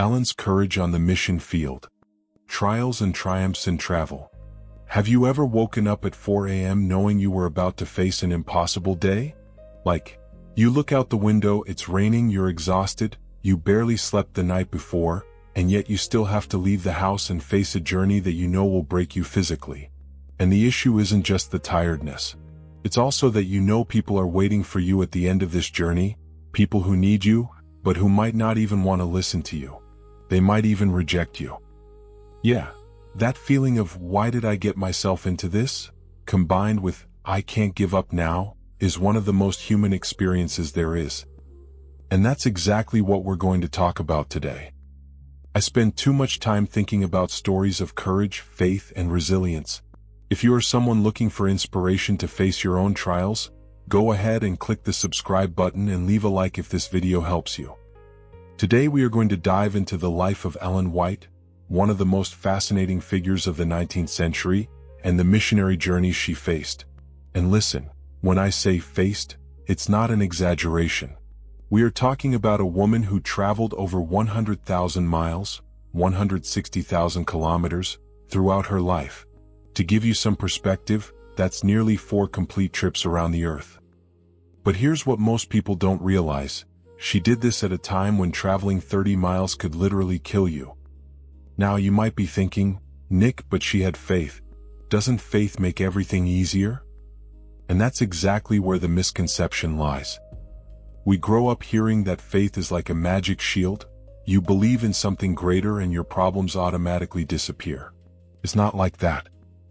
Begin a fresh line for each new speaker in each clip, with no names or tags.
Ellen's courage on the mission field. Trials and triumphs in travel. Have you ever woken up at 4 a.m. knowing you were about to face an impossible day? Like, you look out the window, it's raining, you're exhausted, you barely slept the night before, and yet you still have to leave the house and face a journey that you know will break you physically. And the issue isn't just the tiredness. It's also that you know people are waiting for you at the end of this journey, people who need you, but who might not even want to listen to you. They might even reject you. Yeah, that feeling of why did I get myself into this, combined with I can't give up now, is one of the most human experiences there is. And that's exactly what we're going to talk about today. I spend too much time thinking about stories of courage, faith, and resilience. If you are someone looking for inspiration to face your own trials, go ahead and click the subscribe button and leave a like if this video helps you. Today we are going to dive into the life of Ellen White, one of the most fascinating figures of the 19th century, and the missionary journeys she faced. And listen, when I say faced, it's not an exaggeration. We are talking about a woman who traveled over 100,000 miles, 160,000 kilometers, throughout her life. To give you some perspective, that's nearly 4 complete trips around the earth. But here's what most people don't realize. She did this at a time when traveling 30 miles could literally kill you. Now you might be thinking, Nick, but she had faith. Doesn't faith make everything easier? And that's exactly where the misconception lies. We grow up hearing that faith is like a magic shield. You believe in something greater and your problems automatically disappear. It's not like that.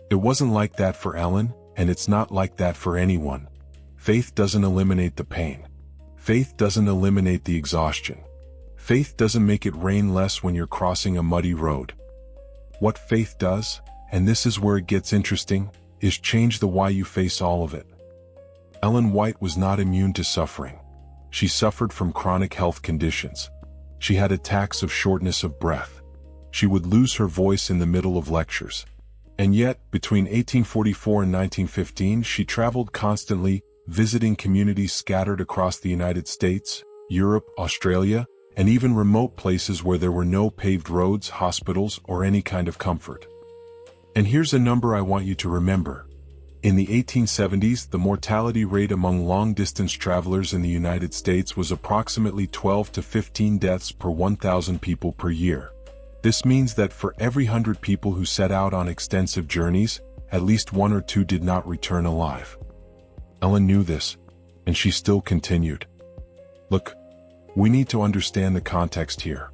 It wasn't like that for Ellen, and it's not like that for anyone. Faith doesn't eliminate the pain. Faith doesn't eliminate the exhaustion. Faith doesn't make it rain less when you're crossing a muddy road. What faith does, and this is where it gets interesting, is change the why you face all of it. Ellen White was not immune to suffering. She suffered from chronic health conditions. She had attacks of shortness of breath. She would lose her voice in the middle of lectures. And yet, between 1844 and 1915, she traveled constantly, visiting communities scattered across the United States, Europe, Australia, and even remote places where there were no paved roads, hospitals, or any kind of comfort. And here's a number I want you to remember. In the 1870s, the mortality rate among long-distance travelers in the United States was approximately 12 to 15 deaths per 1,000 people per year. This means that for every 100 people who set out on extensive journeys, at least 1 or 2 did not return alive. Ellen knew this, and she still continued. Look, we need to understand the context here.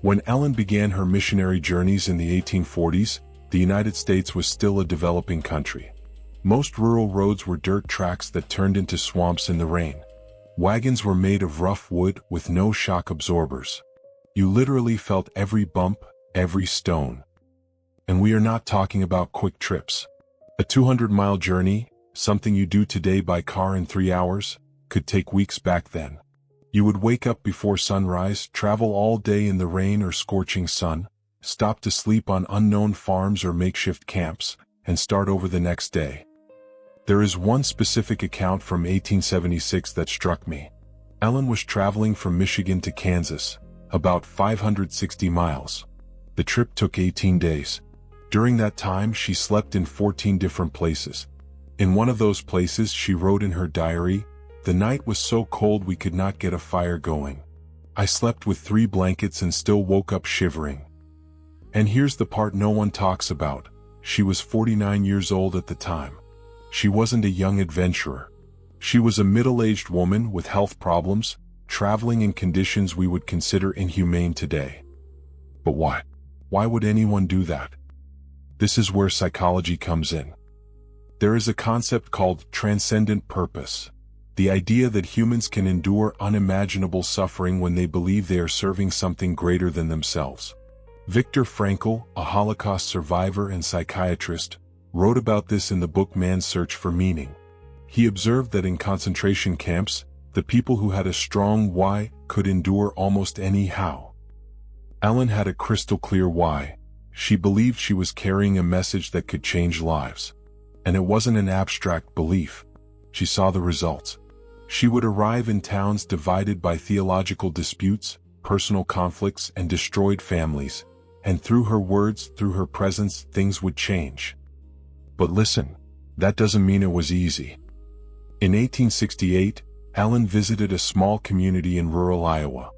When Ellen began her missionary journeys in the 1840s, the United States was still a developing country. Most rural roads were dirt tracks that turned into swamps in the rain. Wagons were made of rough wood with no shock absorbers. You literally felt every bump, every stone. And we are not talking about quick trips. A 200-mile journey, something you do today by car in 3 hours, could take weeks back then. You would wake up before sunrise, travel all day in the rain or scorching sun, stop to sleep on unknown farms or makeshift camps, and start over the next day. There is one specific account from 1876 that struck me. Ellen was traveling from Michigan to Kansas, about 560 miles. The trip took 18 days. During that time, she slept in 14 different places. In one of those places, she wrote in her diary, "The night was so cold we could not get a fire going. I slept with 3 blankets and still woke up shivering." And here's the part no one talks about. She was 49 years old at the time. She wasn't a young adventurer. She was a middle-aged woman with health problems, traveling in conditions we would consider inhumane today. But why? Why would anyone do that? This is where psychology comes in. There is a concept called transcendent purpose, the idea that humans can endure unimaginable suffering when they believe they are serving something greater than themselves. Viktor Frankl, a Holocaust survivor and psychiatrist, wrote about this in the book Man's Search for Meaning. He observed that in concentration camps, the people who had a strong why could endure almost any how. Ellen had a crystal clear why. She believed she was carrying a message that could change lives. And it wasn't an abstract belief. She saw the results. She would arrive in towns divided by theological disputes, personal conflicts and destroyed families, and through her words, through her presence, things would change. But listen, that doesn't mean it was easy. In 1868, Ellen visited a small community in rural Iowa.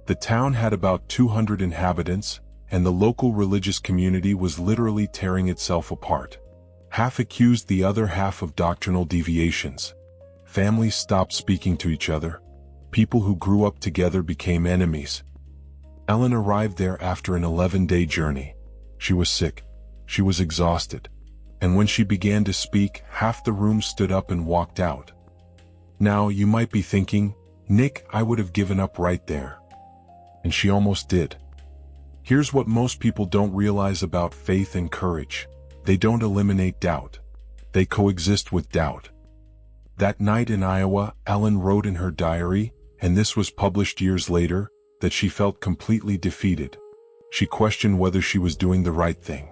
The town had about 200 inhabitants, and the local religious community was literally tearing itself apart. Half accused the other half of doctrinal deviations. Families stopped speaking to each other. People who grew up together became enemies. Ellen arrived there after an 11-day journey. She was sick. She was exhausted. And when she began to speak, half the room stood up and walked out. Now, you might be thinking, Nick, I would have given up right there. And she almost did. Here's what most people don't realize about faith and courage. They don't eliminate doubt. They coexist with doubt. That night in Iowa, Ellen wrote in her diary, and this was published years later, that she felt completely defeated. She questioned whether she was doing the right thing.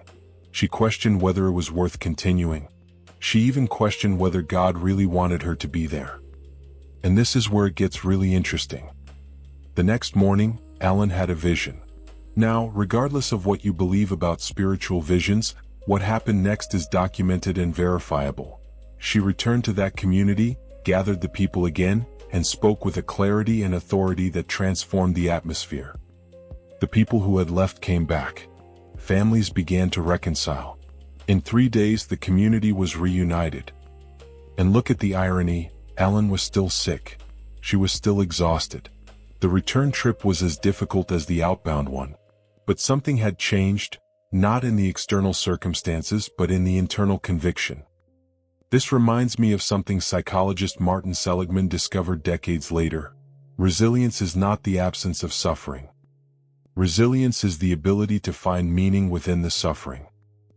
She questioned whether it was worth continuing. She even questioned whether God really wanted her to be there. And this is where it gets really interesting. The next morning, Ellen had a vision. Now, regardless of what you believe about spiritual visions, what happened next is documented and verifiable. She returned to that community, gathered the people again, and spoke with a clarity and authority that transformed the atmosphere. The people who had left came back. Families began to reconcile. In 3 days, the community was reunited. And look at the irony, Ellen was still sick. She was still exhausted. The return trip was as difficult as the outbound one. But something had changed, not in the external circumstances, but in the internal conviction. This reminds me of something psychologist Martin Seligman discovered decades later. Resilience is not the absence of suffering. Resilience is the ability to find meaning within the suffering.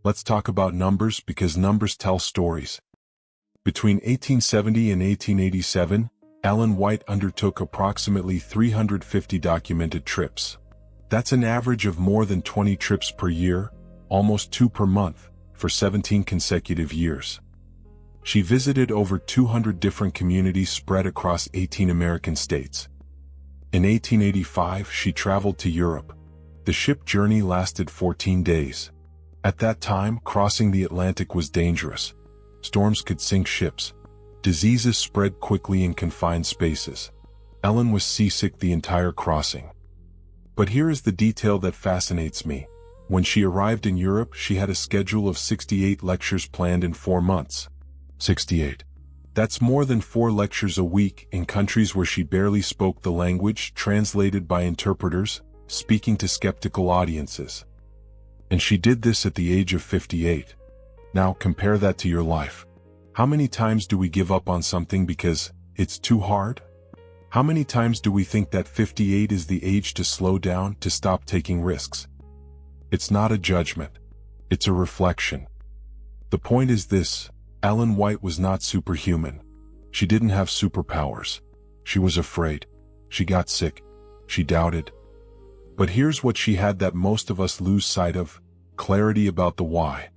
Let's talk about numbers because numbers tell stories. Between 1870 and 1887, Ellen White undertook approximately 350 documented trips. That's an average of more than 20 trips per year, almost 2 per month, for 17 consecutive years. She visited over 200 different communities spread across 18 American states. In 1885, she traveled to Europe. The ship journey lasted 14 days. At that time, crossing the Atlantic was dangerous. Storms could sink ships. Diseases spread quickly in confined spaces. Ellen was seasick the entire crossing. But here is the detail that fascinates me. When she arrived in Europe, she had a schedule of 68 lectures planned in 4 months. 68. That's more than 4 lectures a week in countries where she barely spoke the language, translated by interpreters, speaking to skeptical audiences. And she did this at the age of 58. Now compare that to your life. How many times do we give up on something because it's too hard? How many times do we think that 58 is the age to slow down, to stop taking risks? It's not a judgment. It's a reflection. The point is this. Ellen White was not superhuman. She didn't have superpowers. She was afraid. She got sick. She doubted. But here's what she had that most of us lose sight of: clarity about the why.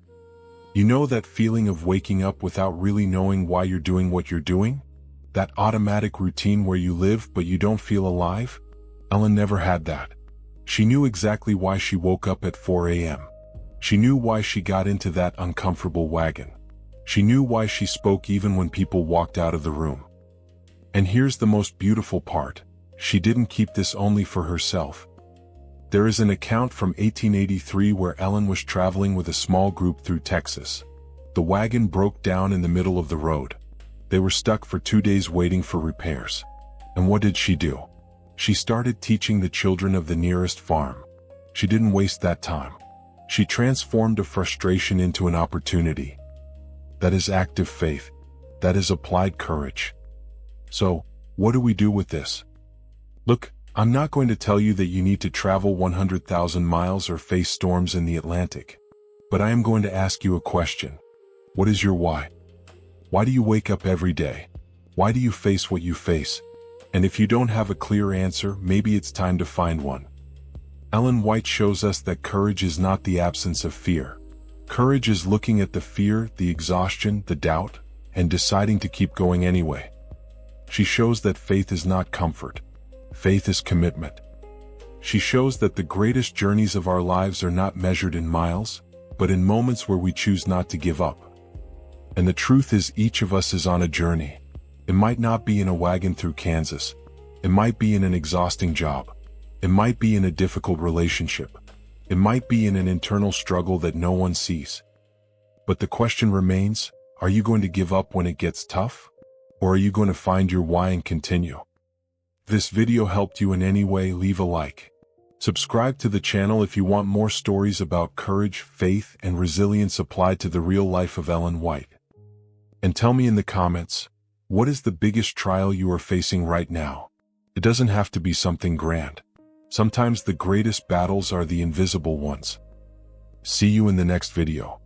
You know that feeling of waking up without really knowing why you're doing what you're doing? That automatic routine where you live but you don't feel alive? Ellen never had that. She knew exactly why she woke up at 4 a.m. She knew why she got into that uncomfortable wagon. She knew why she spoke even when people walked out of the room. And here's the most beautiful part. She didn't keep this only for herself. There is an account from 1883 where Ellen was traveling with a small group through Texas. The wagon broke down in the middle of the road. They were stuck for 2 days waiting for repairs. And what did she do? She started teaching the children of the nearest farm. She didn't waste that time. She transformed a frustration into an opportunity. That is active faith. That is applied courage. So, what do we do with this? Look, I'm not going to tell you that you need to travel 100,000 miles or face storms in the Atlantic. But I am going to ask you a question. What is your why? Why do you wake up every day? Why do you face what you face? And if you don't have a clear answer, maybe it's time to find one. Ellen White shows us that courage is not the absence of fear. Courage is looking at the fear, the exhaustion, the doubt, and deciding to keep going anyway. She shows that faith is not comfort. Faith is commitment. She shows that the greatest journeys of our lives are not measured in miles, but in moments where we choose not to give up. And the truth is, each of us is on a journey. It might not be in a wagon through Kansas. It might be in an exhausting job. It might be in a difficult relationship. It might be in an internal struggle that no one sees. But the question remains, are you going to give up when it gets tough? Or are you going to find your why and continue? If this video helped you in any way, leave a like. Subscribe to the channel if you want more stories about courage, faith, and resilience applied to the real life of Ellen White. And tell me in the comments, what is the biggest trial you are facing right now? It doesn't have to be something grand. Sometimes the greatest battles are the invisible ones. See you in the next video.